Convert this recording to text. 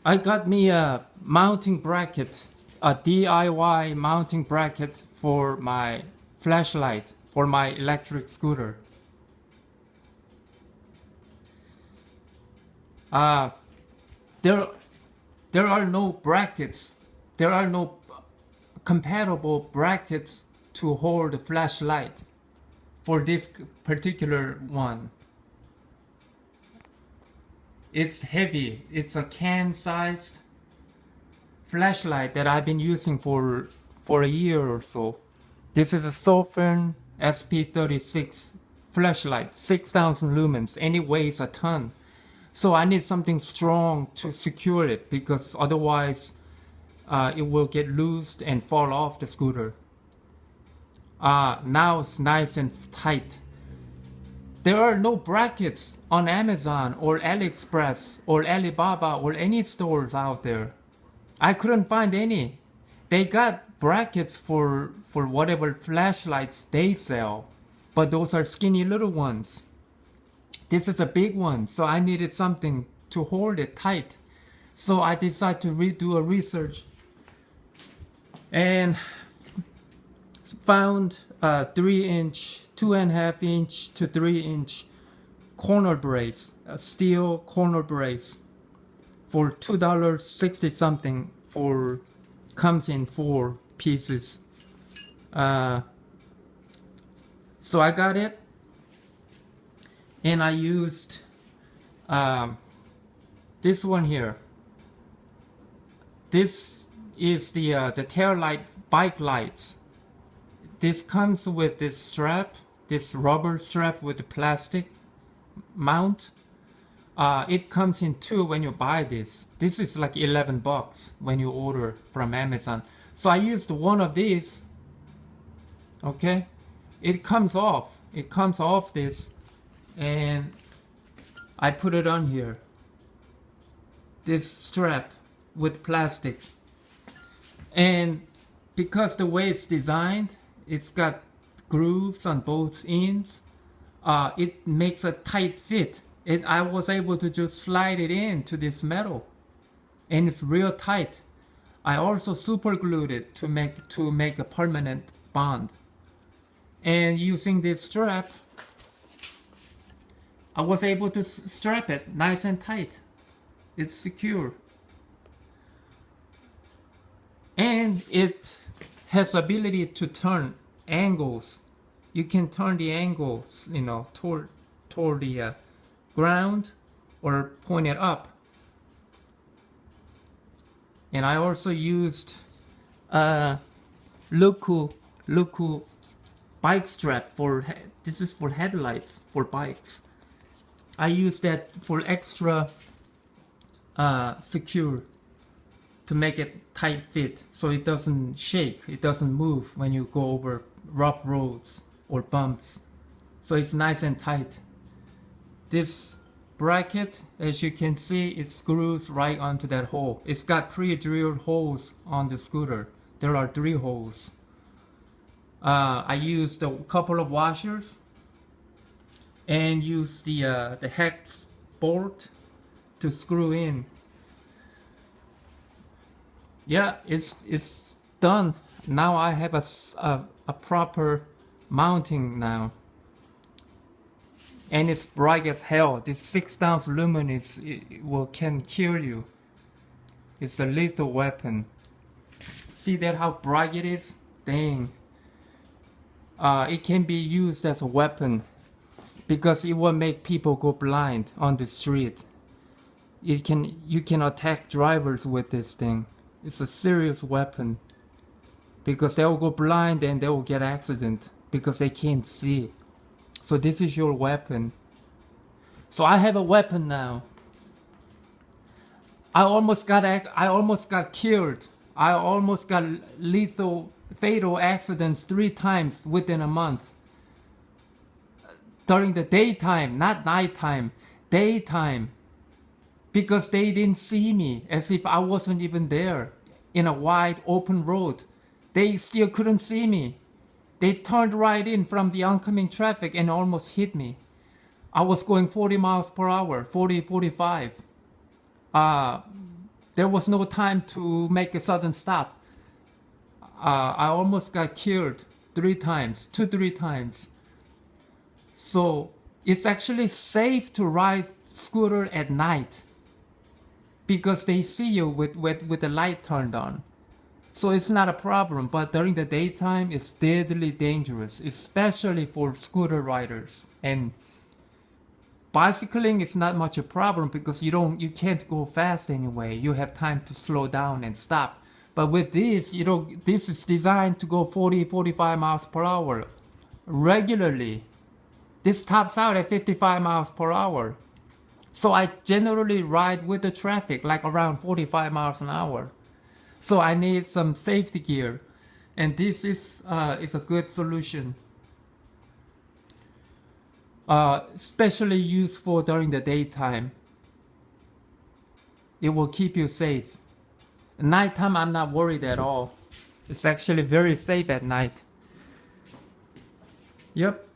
I got me a mounting bracket, a DIY mounting bracket for my flashlight for my electric scooter. Uh, there, there are no brackets. There are no compatible brackets to hold the flashlight for this particular one. It's heavy. It's a can-sized flashlight that I've been using for a year or so. This is a Sofirn SP36 flashlight, 6,000 lumens, and it weighs a ton. So I need something strong to secure it because otherwise it will get loosed and fall off the scooter. Now it's nice and tight. There are no brackets on Amazon or AliExpress or Alibaba or any stores out there. I couldn't find any. They got brackets for whatever flashlights they sell, but those are skinny little ones. This is a big one, so I needed something to hold it tight. So I decided to redo a research and found a 3-inch, 2.5-inch to 3-inch corner brace, a steel corner brace for $2.60 something. For comes in 4 pieces. So I got it, and I used this one here. This is the tail light bike lights. This comes with this strap, this rubber strap with the plastic mount. It comes in 2 when you buy this. This is like $11 when you order from Amazon. So I used one of these. Okay, it comes off. It comes off this, and I put it on here. This strap with plastic, and because the way it's designed, it's got grooves on both ends. It makes a tight fit. I was able to just slide it into this metal, and it's real tight. I also super glued it to make a permanent bond. And using this strap, I was able to strap it nice and tight. It's secure, and it has ability to turn angles. You can turn the angles, you know, toward the ground or point it up. And I also used Luku bike strap this is for headlights for bikes. I use that for extra secure to make it tight fit, so it doesn't shake, it doesn't move when you go over rough roads or bumps. So it's nice and tight. This bracket, as you can see, it screws right onto that hole. It's got pre-drilled holes on the scooter. There are 3 holes. I used a couple of washers and used the hex bolt to screw in. Yeah, it's done. Now I have a proper mounting now. And it's bright as hell. This 6,000 lumen can kill you. It's a lethal weapon. See that how bright it is? Dang. It can be used as a weapon because it will make people go blind on the street. You can attack drivers with this thing. It's a serious weapon because they will go blind and they will get accident because they can't see. So this is your weapon. So I have a weapon now. I almost got killed. I almost got fatal accidents 3 times within a month. During the daytime, not nighttime, daytime. Because they didn't see me, as if I wasn't even there in a wide open road. They still couldn't see me. They turned right in from the oncoming traffic and almost hit me. I was going 40 miles per hour, 40, 45. there was no time to make a sudden stop. I almost got killed 3 times, 2-3 times. So it's actually safe to ride scooter at night because they see you with the light turned on. So it's not a problem, but during the daytime, it's deadly dangerous, especially for scooter riders. And bicycling is not much a problem because you can't go fast anyway. You have time to slow down and stop. But with this, this is designed to go 40-45 miles per hour regularly. This tops out at 55 miles per hour. So I generally ride with the traffic like around 45 miles an hour. So I need some safety gear, and this is a good solution. Especially useful during the daytime. It will keep you safe. Nighttime, I'm not worried at all. It's actually very safe at night. Yep.